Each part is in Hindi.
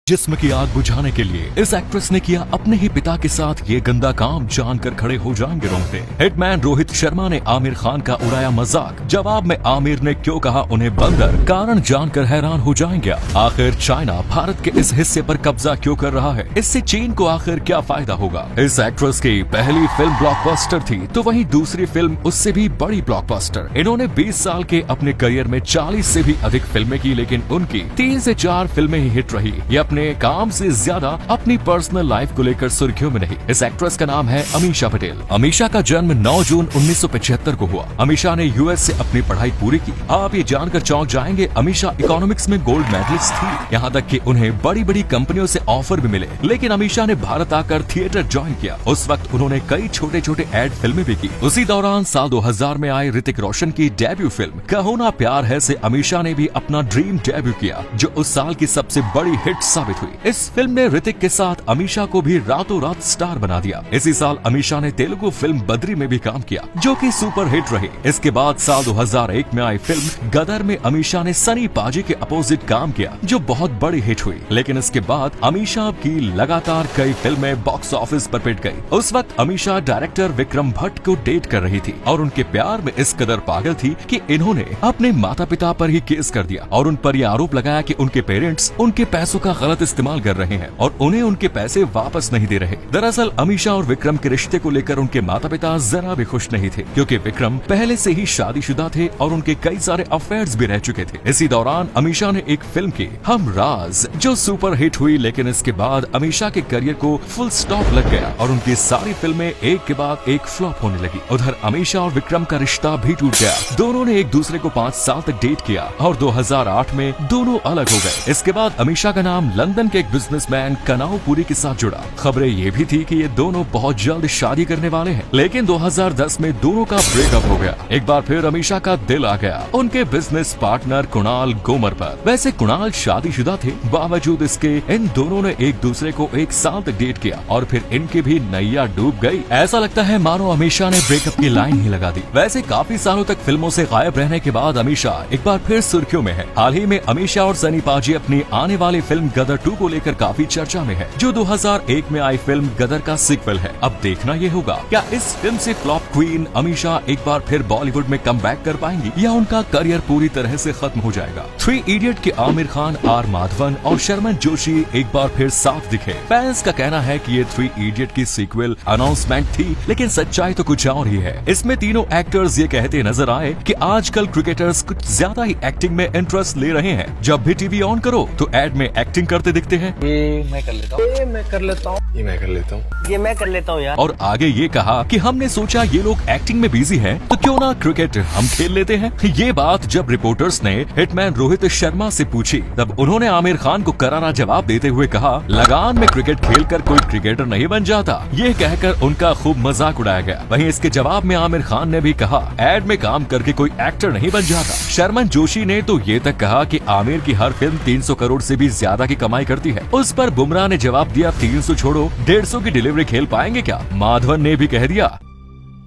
जिस्म की आग बुझाने के लिए इस एक्ट्रेस ने किया अपने ही पिता के साथ ये गंदा काम, जानकर खड़े हो जाएंगे रोंगटे। हिटमैन रोहित शर्मा ने आमिर खान का उड़ाया मजाक। जवाब में आमिर ने क्यों कहा उन्हें बंदर, कारण जानकर हैरान हो जाएंगे। आखिर चाइना भारत के इस हिस्से पर कब्जा क्यों कर रहा है, इससे चीन को आखिर क्या फायदा होगा। इस एक्ट्रेस की पहली फिल्म ब्लॉकबस्टर थी, तो वहीं दूसरी फिल्म उससे भी बड़ी ब्लॉकबस्टर। इन्होंने 20 साल के अपने करियर में 40 से भी अधिक फिल्में की, लेकिन उनकी 3 से 4 फिल्में ही हिट रही। ये अपने काम से ज्यादा अपनी पर्सनल लाइफ को लेकर सुर्खियों में नहीं। इस एक्ट्रेस का नाम है अमीषा पटेल। अमीषा का जन्म 9 जून 1975 को हुआ। अमीषा ने यूएस से अपनी पढ़ाई पूरी की। आप ये जानकर चौंक जाएंगे, अमीषा इकोनॉमिक्स में गोल्ड मेडलिस्ट थी। यहाँ तक कि उन्हें बड़ी बड़ी कंपनियों से ऑफर भी मिले, लेकिन अमीषा ने भारत आकर थिएटर ज्वाइन किया। उस वक्त उन्होंने कई छोटे छोटे एड फिल्में भी की। उसी दौरान साल 2000 में आई ऋतिक रोशन की डेब्यू फिल्म कहो ना प्यार है से अमीषा ने भी अपना ड्रीम डेब्यू किया, जो उस साल की सबसे बड़ी हिट साबित हुई। इस फिल्म ने ऋतिक के साथ अमीषा को भी रातों रात स्टार बना दिया। इसी साल अमीषा ने तेलुगु फिल्म बद्री में भी काम किया, जो कि सुपर हिट रही। इसके बाद साल 2001 में आई फिल्म गदर में अमीषा ने सनी पाजी के अपोजिट काम किया, जो बहुत बड़ी हिट हुई। लेकिन इसके बाद अमीषा की लगातार कई फिल्में बॉक्स ऑफिस पर पिट गई। उस वक्त अमीषा डायरेक्टर विक्रम भट्ट को डेट कर रही थी और उनके प्यार में इस कदर पागल थी कि इन्होंने अपने माता पिता पर ही केस कर दिया और उन पर यह आरोप लगाया कि उनके पेरेंट्स उनके पैसों का गलत इस्तेमाल कर रहे हैं और उन्हें उनके पैसे वापस नहीं दे रहे। दरअसल अमीषा और विक्रम के रिश्ते को लेकर उनके माता पिता जरा भी खुश नहीं थे, क्योंकि विक्रम पहले से ही शादीशुदा थे और उनके कई सारे अफेयर्स भी रह चुके थे। इसी दौरान अमीषा ने एक फिल्म की हम राज, जो सुपर हिट हुई, लेकिन इसके बाद अमीषा के करियर को फुल स्टॉप लग गया और उनकी सारी फिल्में एक के बाद एक फ्लॉप होने लगी। उधर अमीषा और विक्रम का रिश्ता भी टूट गया। दोनों ने एक दूसरे को 5 साल तक डेट किया और 2008 में दोनों अलग हो गए। इसके बाद अमीषा का नाम लंदन के एक बिजनेसमैन कनाऊ पुरी के साथ जुड़ा। खबरें ये भी थी कि ये दोनों बहुत जल्द शादी करने वाले हैं, लेकिन 2010 में दोनों का ब्रेकअप हो गया। एक बार फिर अमीषा का दिल आ गया उनके बिजनेस पार्टनर कुणाल गोमर पर। वैसे कुणाल शादीशुदा थे, बावजूद इसके इन दोनों ने एक दूसरे को 1 साल तक डेट किया और फिर इनकी भी नैया डूब गई। ऐसा लगता है मानो अमीषा ने ब्रेकअप की लाइन ही लगा दी। वैसे काफी सालों तक फिल्मों से गायब रहने के बाद अमीषा एक बार फिर सुर्खियों में है। हाल ही में अमीषा और सनी पाजी अपनी आने वाली फिल्म गदर 2 को लेकर काफी चर्चा में है, जो 2001 में आई फिल्म गदर का सीक्वल है। अब देखना ये होगा क्या इस फिल्म से फ्लॉप क्वीन अमीषा एक बार फिर बॉलीवुड में कम बैक कर पाएंगी या उनका करियर पूरी तरह से खत्म हो जाएगा। 3 इडियट के आमिर खान, आर माधवन और शर्मन जोशी एक बार फिर साथ दिखे। फैंस का कहना है कि ये 3 इडियट की सीक्वल अनाउंसमेंट थी, लेकिन सच्चाई तो कुछ और ही है। इसमें तीनों एक्टर्स ये कहते नजर आए कि आजकल क्रिकेटर्स कुछ ज्यादा ही एक्टिंग में इंटरेस्ट ले रहे हैं। जब भी टीवी ऑन करो तो एड में एक्टिंग करते दिखते हैं। ये मैं कर लेता हूँ, ये मैं कर लेता हूँ, ये मैं कर लेता हूँ, ये मैं कर लेता हूँ यार। और आगे ये कहा कि हमने सोचा ये लोग एक्टिंग में बिजी हैं, तो क्यों ना क्रिकेट हम खेल लेते हैं। ये बात जब रिपोर्टर्स ने हिटमैन रोहित शर्मा से पूछी, तब उन्होंने आमिर खान को करारा जवाब देते हुए कहा, लगान में क्रिकेट खेलकर कोई क्रिकेटर नहीं बन जाता। ये कहकर उनका खूब मजाक उड़ाया गया। वहीं इसके जवाब में आमिर खान ने भी कहा, एड में काम करके कोई एक्टर नहीं बन जाता। शर्मन जोशी ने तो ये तक कहा कि आमिर की हर फिल्म 300 करोड़ से भी ज्यादा की कमाई करती है। उस पर बुमराह ने जवाब दिया, 300 छोड़ो, 150 की डिलीवरी खेल पाएंगे क्या। माधवन ने भी कह दिया,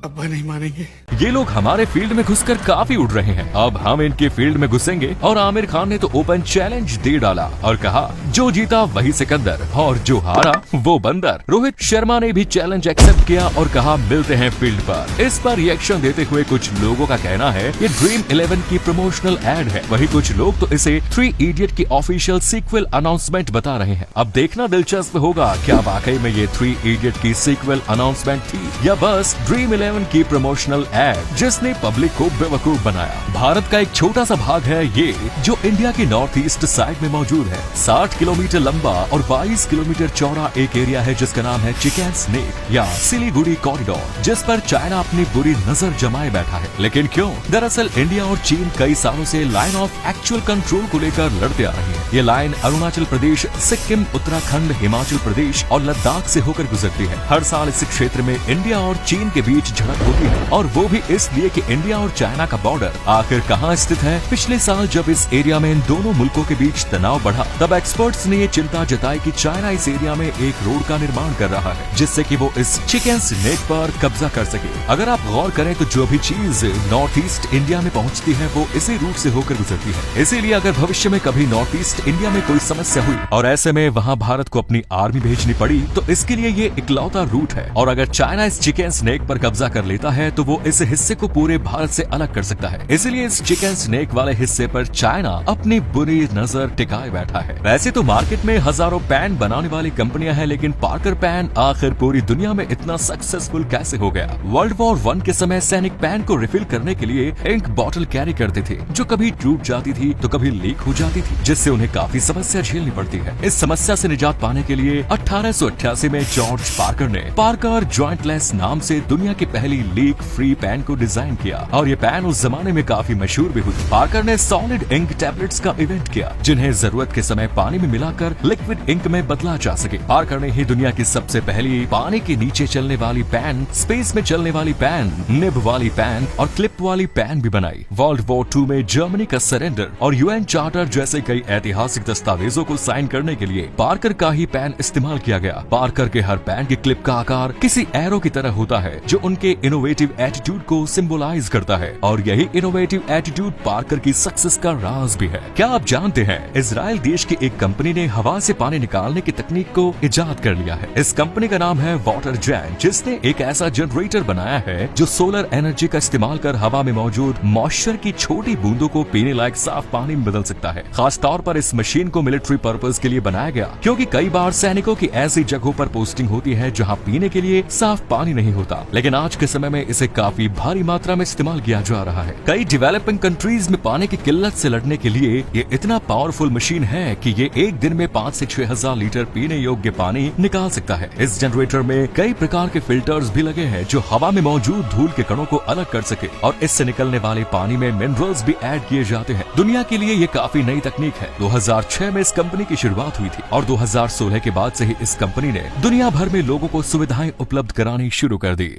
अब्बा नहीं मानेंगे। ये लोग हमारे फील्ड में घुसकर काफी उड़ रहे हैं, अब हम इनके फील्ड में घुसेंगे। और आमिर खान ने तो ओपन चैलेंज दे डाला और कहा, जो जीता वही सिकंदर और जो हारा वो बंदर। रोहित शर्मा ने भी चैलेंज एक्सेप्ट किया और कहा, मिलते हैं फील्ड पर। इस पर रिएक्शन देते हुए कुछ लोगों का कहना है ये ड्रीम 11 की प्रमोशनल एड है। वही कुछ लोग तो इसे 3 इडियट की ऑफिशियल सीक्वल अनाउंसमेंट बता रहे हैं। अब देखना दिलचस्प होगा, क्या वाकई में ये 3 इडियट की सीक्वल अनाउंसमेंट थी या बस ड्रीम 11 की प्रमोशनल एड जिसने पब्लिक को बेवकूफ बनाया। भारत का एक छोटा सा भाग है ये, जो इंडिया की नॉर्थ ईस्ट साइड में मौजूद है। 60 किलोमीटर लंबा और 22 किलोमीटर चौड़ा एक एरिया है जिसका नाम है चिकन स्नेक या सिलीगुड़ी कॉरिडोर, जिस पर चाइना अपनी बुरी नजर जमाए बैठा है। लेकिन क्यों? दरअसल इंडिया और चीन कई सालों से लाइन ऑफ एक्चुअल कंट्रोल को लेकर लड़ते आ रही है। ये लाइन अरुणाचल प्रदेश, सिक्किम, उत्तराखंड, हिमाचल प्रदेश और लद्दाख से होकर गुजरती है। हर साल इस क्षेत्र में इंडिया और चीन के बीच झड़प होती है, और वो भी इसलिए कि इंडिया और चाइना का बॉर्डर आखिर कहाँ स्थित है। पिछले साल जब इस एरिया में इन दोनों मुल्कों के बीच तनाव बढ़ा, तब एक्सपर्ट्स ने ये चिंता जताई कि चाइना इस एरिया में एक रोड का निर्माण कर रहा है, जिससे कि वो इस चिकन स्नेक पर कब्जा कर सके। अगर आप गौर करें तो जो भी चीज नॉर्थ ईस्ट इंडिया में पहुँचती है वो इसी रूट से होकर गुजरती है। इसीलिए अगर भविष्य में कभी नॉर्थ ईस्ट नॉर्थ इंडिया में कोई समस्या हुई और ऐसे में वहाँ भारत को अपनी आर्मी भेजनी पड़ी, तो इसके लिए ये इकलौता रूट है। और अगर चाइना इस चिकन स्नेक पर कब्जा कर लेता है तो वो इस हिस्से को पूरे भारत से अलग कर सकता है। इसलिए इस चिकन स्नेक वाले हिस्से पर चाइना अपनी बुरी नजर टिकाए बैठा है। वैसे तो मार्केट में हजारों पैन बनाने वाली कंपनियां हैं, लेकिन पार्कर पैन आखिर पूरी दुनिया में इतना सक्सेसफुल कैसे हो गया? वर्ल्ड वॉर 1 के समय सैनिक पैन को रिफिल करने के लिए इंक बॉटल कैरी करते थे, जो कभी टूट जाती थी तो कभी लीक हो जाती थी, जिससे उन्हें काफी समस्या झेलनी पड़ती है। इस समस्या से निजात पाने के लिए 1888 में जॉर्ज पार्कर ने पार्कर जॉइंटलेस नाम से दुनिया की पहली लीक फ्री पैन को डिजाइन किया और ये पैन उस जमाने में काफी मशहूर भी हुई। पार्कर ने सॉलिड इंक टैबलेट्स का इवेंट किया, जिन्हें जरूरत के समय पानी में मिलाकर लिक्विड इंक में बदला जा सके। पार्कर ने ही दुनिया की सबसे पहली पानी के नीचे चलने वाली पैन, स्पेस में चलने वाली पैन, निब वाली पैन और क्लिप वाली पैन भी बनाई। वर्ल्ड वॉर 2 में जर्मनी का सरेंडर और यूएन चार्टर जैसे कई ऐतिहासिक दस्तावेजों को साइन करने के लिए पार्कर का ही पैन इस्तेमाल किया गया। पार्कर के हर पैन की क्लिप का आकार किसी एरो की तरह होता है, जो उनके इनोवेटिव एटीट्यूड को सिंबलाइज करता है, और यही इनोवेटिव एटीट्यूड पार्कर की सक्सेस का राज भी है। क्या आप जानते हैं इजराइल देश की एक कंपनी ने हवा से पानी निकालने की तकनीक को इजाद कर लिया है। इस कंपनी का नाम है वाटर जेट, जिसने एक ऐसा जनरेटर बनाया है जो सोलर एनर्जी का इस्तेमाल कर हवा में मौजूद मॉइस्चर की छोटी बूंदों को पीने लायक साफ पानी में बदल सकता है। खास तौर पर इस मशीन को मिलिट्री पर्पस के लिए बनाया गया, क्योंकि कई बार सैनिकों की ऐसी जगहों पर पोस्टिंग होती है जहां पीने के लिए साफ पानी नहीं होता, लेकिन आज के समय में इसे काफी भारी मात्रा में इस्तेमाल किया जा रहा है। कई डेवलपिंग कंट्रीज में पानी की किल्लत से लड़ने के लिए ये इतना पावरफुल मशीन है कि ये एक दिन में 5 से 6 हजार लीटर पीने योग्य पानी निकाल सकता है। इस जनरेटर में कई प्रकार के फिल्टर्स भी लगे हैं जो हवा में मौजूद धूल के कणों को अलग कर सके, और इससे निकलने वाले पानी में मिनरल्स भी ऐड किए जाते हैं। दुनिया के लिए ये काफी नई तकनीक है। 2006 में इस कंपनी की शुरुआत हुई थी और 2016 के बाद से ही इस कंपनी ने दुनिया भर में लोगों को सुविधाएं उपलब्ध करानी शुरू कर दी।